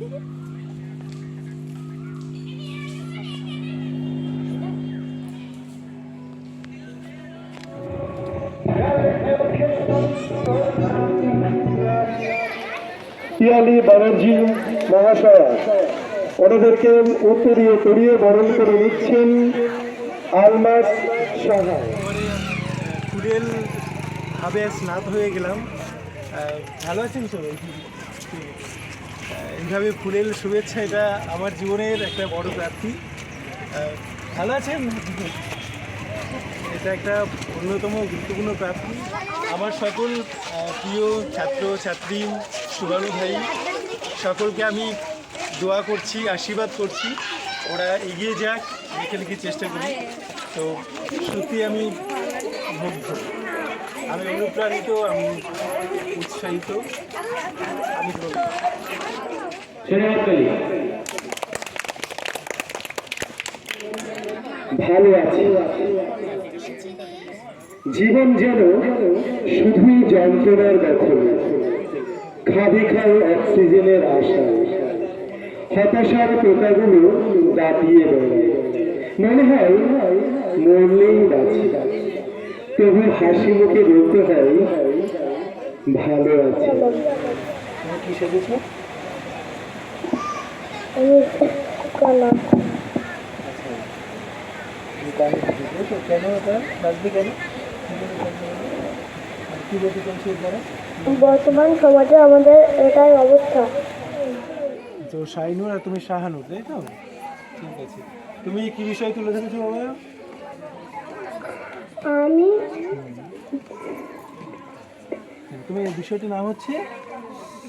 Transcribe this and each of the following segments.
পিয়ালি ব্যানার্জি মহাশয়া ওনাদেরকে উত্তরীয় করিয়ে বরণ করে নিচ্ছেন আলমাস সাহা। ফুলেল ভাবে স্নাত হয়ে গেলাম। ভালো আছেন সবাই? এইভাবে ফুলেল শুভেচ্ছা, এটা আমার জীবনের একটা বড় প্রাপ্তি। ভালো আছেন? এটা একটা অন্যতম গুরুত্বপূর্ণ প্রাপ্তি। আমার সকল প্রিয় ছাত্র ছাত্রী, শুভানু ভাই সকলকে আমি দোয়া করছি, আশীর্বাদ করছি, ওরা এগিয়ে যাক, লেখালেখি চেষ্টা করি। তো সত্যি আমি মুগ্ধ, আমি অনুপ্রাণিত, আমি উৎসাহিত, আমি ভালো আছি। জীবন যেন শুধুই যন্ত্রণার দখল, খাবি খাই অক্সিজেনের আশায়, হতাশার পোকাগুলো দাপিয়ে বেড়ায়, মনে হয় মরলেই বাঁচি, তবু হাসি মুখে বলতে হয় ভালো আছে। কি সেজেছ? কেন এটা বাঁচবে? কেন কি বলতে চাইছি? বর্তমান সমাজে আমাদের এটাই অবস্থা। তো শাহিনুর আর তুমি শাহানুর, তাই তো? ঠিক আছে। তুমি কি বিষয় তুলে ধরেছো বাবা? আমি তুমি বিষয়টির নাম হচ্ছে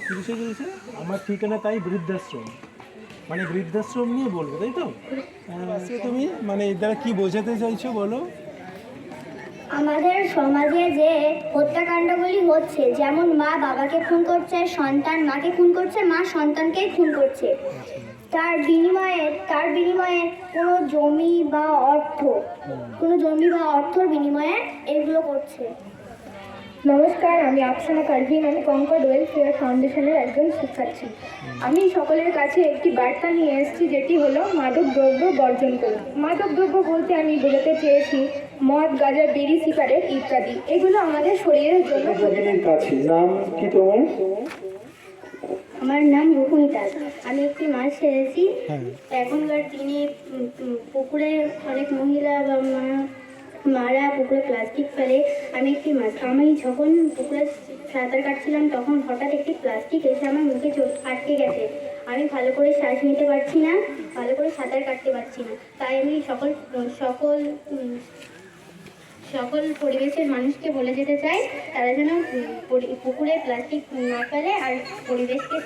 কি বিষয় বলছে? আমার ঠিকানা তাই বৃদ্ধাশ্রম, মানে বৃদ্ধাশ্রম নিয়ে বলবে, তাই তো? তুমি মানে এর দ্বারা কি বোঝাতে চাইছো বলো? আমাদের সমাজে যে হত্যাকাণ্ডগুলি হচ্ছে, যেমন মা বাবাকে খুন করছে, সন্তান মাকে খুন করছে, মা সন্তানকেই খুন করছে, তার বিনিময়ে কোনো জমি বা অর্থর বিনিময়ে এগুলো করছে। নমস্কার, আমি আফসানা পারভিন, আমি কনকর্ড ওয়েলফেয়ার ফাউন্ডেশনের একজন শিক্ষার্থী। আমি সকলের কাছে একটি বার্তা নিয়ে এসেছি, যেটি হলো মাদক দ্রব্য বর্জন করুন। মাদক দ্রব্য বলতে আমি বোঝাতে চেয়েছি মদ, গাঁজা, বিড়ি, সিগারেট ইত্যাদি। এগুলো আমাদের শরীরের জন্য কাছে। নাম কি তোমার? আমার নাম রুকুনিতা। আমি একটি মাছ ছেড়েছি। এখনকার দিনে পুকুরে অনেক মহিলা বা মারা পুকুরে প্লাস্টিক ফেলে। আমি যখন পুকুরে সাঁতার কাটছিলাম, তখন হঠাৎ একটি প্লাস্টিক এসে আমার মুখে আটকে গেছে। আমি ভালো করে শ্বাস নিতে পারছি না, ভালো করে সাঁতার কাটতে পারছি না। তাই আমি সকল পরিবেশের মানুষকে বলে যেতে চাই, তারা যেন পুকুরে প্লাস্টিক না ফেলে আর পরিবেশকে।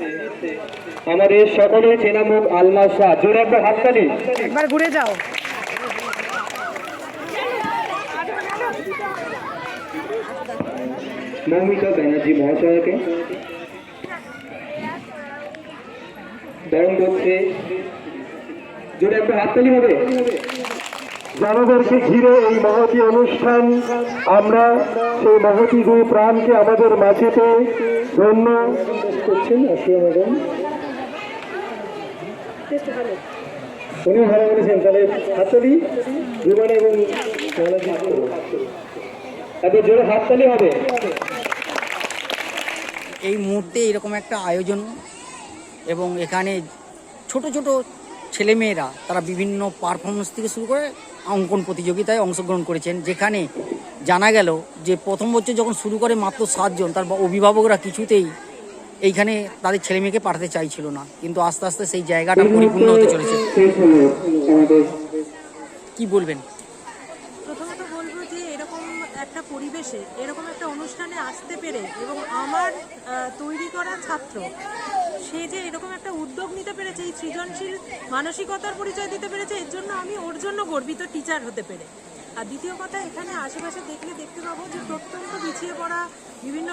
আমাদের সকলের চেনা মুখ আলমাস শাহ, জোরে একটা হাততালি। একবার ঘুরে যাও। মৌমিতা ব্যানার্জি মহাশয়কে বরণ করছে, জোরে একটা হাততালি হবে। জানাদেরকে ঘিরে এই মহতী অনুষ্ঠান, আমরা সেই মহতী দুই প্রাণকে আমাদের মাঝেতে ধন্য করছেন। আসিয়া ম্যাডাম, উনি ভালো বলেছেন। তাহলে হাততালি জীবন এবং এত জোরে হাততালি হবে। এই মুহূর্তে এরকম একটা আয়োজন, এবং এখানে ছোট ছোট ছেলেমেয়েরা তারা বিভিন্ন পারফরমেন্স থেকে শুরু করে অঙ্কন প্রতিযোগিতায় অংশগ্রহণ করেছেন, যেখানে জানা গেল যে প্রথম বছর যখন শুরু করে মাত্র 7 জন, তার অভিভাবকরা কিছুতেই এইখানে তাদের ছেলেমেয়েকে পাঠাতে চাইছিল না, কিন্তু আস্তে আস্তে সেই জায়গাটা পরিপূর্ণ হতে চলেছে। কি বলবেন? প্রথমত বলবো যে এরকম একটা পরিবেশে, এরকম একটা অনুষ্ঠানে আসতে পেরে, এবং আমার তৈরি করা ছাত্র সে যে এরকম একটা উদ্যোগ নিতে পেরেছে, এই সৃজনশীল মানসিকতার পরিচয় দিতে পেরেছে, এর জন্য আমি ওর জন্য গর্বিত, টিচার হতে পেরে। আর দ্বিতীয় কথা, এখানে আশেপাশে দেখলে দেখতে পাবো যে প্রত্যন্ত পিছিয়ে পড়া বিভিন্ন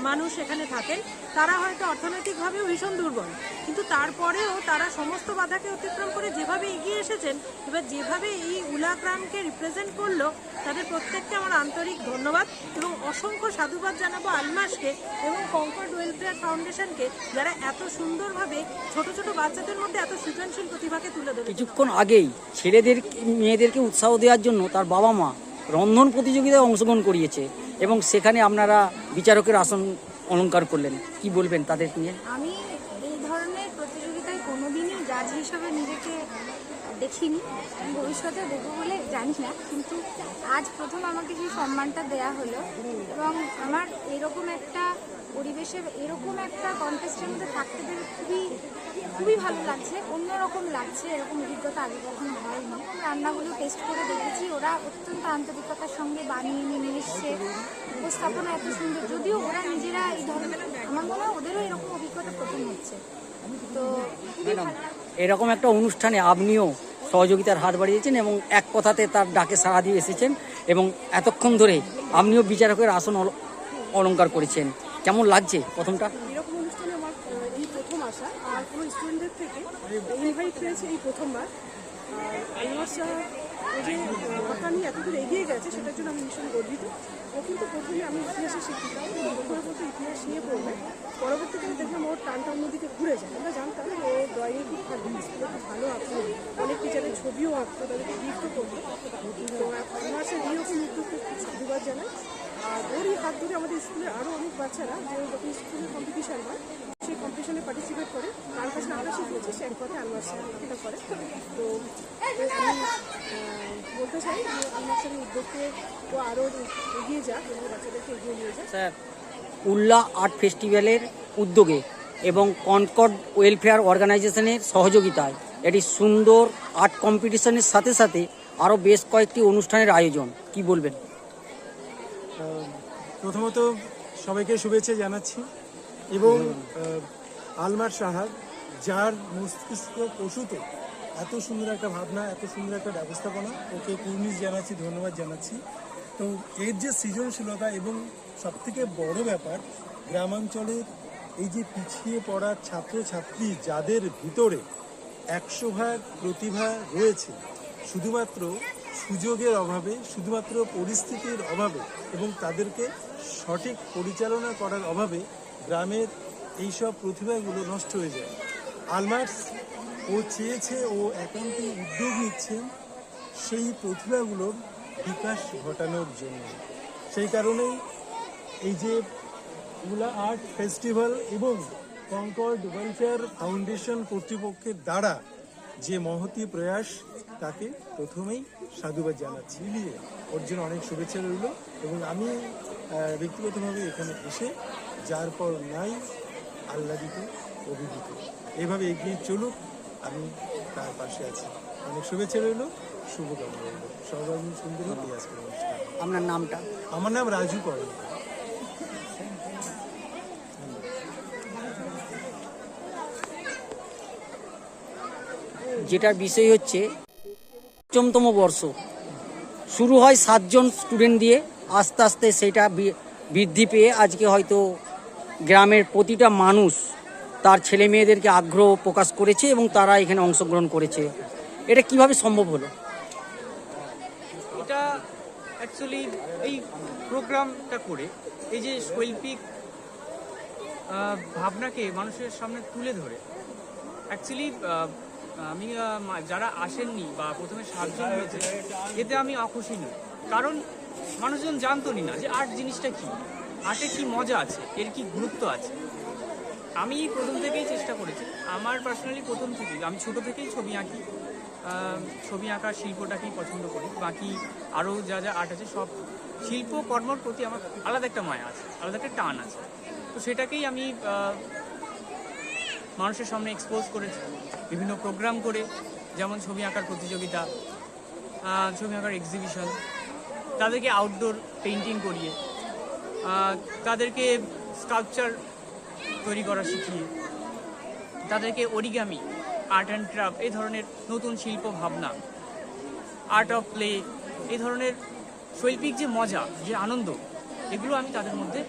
মানুষ এখানে থাকেন। তারা হয়তো অর্থনৈতিকভাবেও ভীষণ দুর্বল, কিন্তু তারপরেও তারা সমস্ত বাধাকে অতিক্রম করে যেভাবে এগিয়ে এসেছেন, এবার যেভাবে এই উলাগ্রামকে রিপ্রেজেন্ট করলো, তাদের প্রত্যেককে আমার আন্তরিক ধন্যবাদ এবং অসংখ্য সাধুবাদ জানাবো আলমাসকে এবং কনকর্ড ওয়েলফেয়ার ফাউন্ডেশনকে, যারা এত সুন্দরভাবে ছোট ছোট বাচ্চাদের মধ্যে এত সৃজনশীল প্রতিভাকে তুলে ধরে। কিছুক্ষণ আগেই ছেলেদের মেয়েদেরকে উৎসাহ দেওয়ার জন্য তার বাবা মা রন্ধন প্রতিযোগিতায় অংশগ্রহণ করিয়েছে এবং সেখানে আপনারা বিচারকের আসন অলংকার করলেন। কি বলবেন তাদের নিয়ে? আমি এই ধরনের প্রতিযোগিতায় কোনোদিনই জাজ হিসাবে নিজেকে দেখিনি, আমি ভবিষ্যতে দেখবো বলে জানি না, কিন্তু আজ প্রথম আমাকে সেই সম্মানটা দেয়া হলো এবং আমার এরকম একটা পরিবেশে এরকম একটা কন্টেস্টের মধ্যে থাকতে পেরে খুবই ভালো লাগছে, অন্যরকম লাগছে। এরকম অভিজ্ঞতা আগে কখনো হয়নি। রান্নাগুলো টেস্ট করে দেখেছি, ওরা অত্যন্ত আন্তরিকতার সঙ্গে বানিয়ে নিয়ে এসছে, উপস্থাপনা এত সুন্দর। যদিও ওরা নিজেরা এই ধরনের, আমার মনে হয় ওদেরও এরকম অভিজ্ঞতা প্রথম হচ্ছে। তো ম্যাডাম, এরকম একটা অনুষ্ঠানে আপনিও সহযোগিতার হাত বাড়িয়েছেন এবং এক কথাতে তার ডাকে সাড়া দিয়ে এসেছেন এবং এতক্ষণ ধরে আপনিও বিচারকের আসন অলংকার করেছেন। কেমন লাগছে প্রথমটা? এরকম অনুষ্ঠানে আমার এই প্রথম আসা, আর কোনো স্টুডেন্টদের থেকে ইনভাইট হয়েছে এই প্রথমবার। আর আলমাস ও যে কথা নিয়ে এতদূর এগিয়ে গেছে, সেটার জন্য আমি ভীষণ গর্বিত। ও কিন্তু প্রথমে আমি ইতিহাসে শিক্ষিতাম, প্রথমে বলতে ইতিহাস নিয়ে পড়বে, পরবর্তীকালে দেখলাম ওর টানটা অন্যদিকে ঘুরে যায়। আমরা জানতাম যে ও ড্রয়িংয়ে খুব ভালো, স্কুলে খুব ভালো আঁকতো, অনেক টিচারের ছবিও আঁকতো, তাদেরকে গিফটও করতো। তো আলমাসের এই রকম উদ্যোগকে খুব সাধুবাদ জানাই। আর ওরই হাত ধরে আমাদের স্কুলের আরও অনেক বাচ্চারা, যে যখন স্কুলের কম্পিটিশান হয় সেই কম্পিটিশনে পার্টিসিপেট করে, তার কাছে আমরা শিখেছি, সে এক কথা আলমাস এটা করে। তো আমি বলতে চাই যে আলমাসের উদ্যোগকে ও আরও এগিয়ে যাক এবং বাচ্চাদেরকে এগিয়ে নিয়ে যাক। স্যার, উল্লা আর্ট ফেস্টিভ্যালের উদ্যোগে এবং কনকর্ড ওয়েলফেয়ার অর্গানাইজেশনের সহযোগিতায় একটি সুন্দর আর্ট কম্পিটিশনের সাথে সাথে আরও বেশ কয়েকটি অনুষ্ঠানের আয়োজন, কি বলবেন? প্রথমত সবাইকে শুভেচ্ছা জানাচ্ছি এবং আলমার সাহাব, যার মস্তিষ্ক প্রসূত এত সুন্দর একটা ভাবনা, এত সুন্দর একটা ব্যবস্থাপনা, ওকে কুর্নিশ জানাচ্ছি, ধন্যবাদ জানাচ্ছি। তো এর যে সৃজনশীলতা এবং সবথেকে বড় ব্যাপার, গ্রামাঞ্চলের এই যে পিছিয়ে পড়া ছাত্রছাত্রী, যাদের ভিতরে 100% প্রতিভা রয়েছে, শুধুমাত্র সুযোগের অভাবে, শুধুমাত্র পরিস্থিতির অভাবে এবং তাদেরকে সঠিক পরিচালনা করার অভাবে গ্রামের এইসব প্রতিভাগুলো নষ্ট হয়ে যায়। আলমার্স ও চেয়েছে, ও একান্তই উদ্যোগ নিচ্ছেন সেই প্রতিভাগুলোর বিকাশ ঘটানোর জন্য। সেই কারণেই এই যে উলা আর্ট ফেস্টিভ্যাল এবং কনকর্ড ওয়েলফেয়ার ফাউন্ডেশন কর্তৃপক্ষের দ্বারা যে মহতি প্রয়াস, তাকে প্রথমেই সাধুবাদ জানাচ্ছি। ওর জন্য অনেক শুভেচ্ছা রইল এবং আমি ব্যক্তিগতভাবে এখানে এসে যার পর নাই আহ্লাদিত, অভিভূত, এইভাবে এগিয়ে চলুক, আমি তার পাশে আছি। অনেক শুভেচ্ছা রইল, শুভকামনা রইল। সর্বাঙ্গীন সুন্দরী এই আজকের অনুষ্ঠান। আপনার নামটা? আমার নাম রাজু কর। যেটার বিষয় হচ্ছে ৫ম বর্ষ শুরু হয় 7 জন স্টুডেন্ট দিয়ে, আস্তে আস্তে সেটা বৃদ্ধি পেয়ে আজকে হয়তো গ্রামের প্রতিটা মানুষ তার ছেলে মেয়েদেরকে আগ্রহ প্রকাশ করেছে এবং তারা এখানে অংশগ্রহণ করেছে। এটা কিভাবে সম্ভব হলো? এটা অ্যাকচুয়ালি এই প্রোগ্রামটা করে এই যে শৈল্পিক ভাবনাকে মানুষের সামনে তুলে ধরে, অ্যাকচুয়ালি আমি যারা আসেননি বা প্রথমে 7 জন হয়েছে, এতে আমি অখুশি নই। কারণ মানুষজন জানতোনি না যে আর্ট জিনিসটা কী, আর্টে কী মজা আছে, এর কী গুরুত্ব আছে। আমি প্রথম থেকেই চেষ্টা করেছি, আমার পার্সোনালি প্রথম থেকেই, আমি ছোটো থেকেই ছবি আঁকি, ছবি আঁকার শিল্পটাকেই পছন্দ করি। বাকি আরও যা যা আর্ট আছে, সব শিল্পকর্মর প্রতি আমার আলাদা একটা মায়া আছে, আলাদা একটা টান আছে। তো সেটাকেই আমি মানুষের সামনে এক্সপোজ করেছি বিভিন্ন প্রোগ্রাম করে, যেমন ছবি আঁকার প্রতিযোগিতা, ছবি আঁকার এক্সিবিশন, তাদেরকে আউটডোর পেইন্টিং করিয়ে, তাদেরকে স্কাল্পচার তৈরি করা শিখিয়ে, তাদেরকে অরিগামি, আর্ট অ্যান্ড ক্রাফট, এই ধরনের নতুন শিল্প ভাবনা, আর্ট অফ প্লে, এই ধরনের শৈল্পিক যে মজা, যে আনন্দ, এগুলো আমি তাদের মধ্যে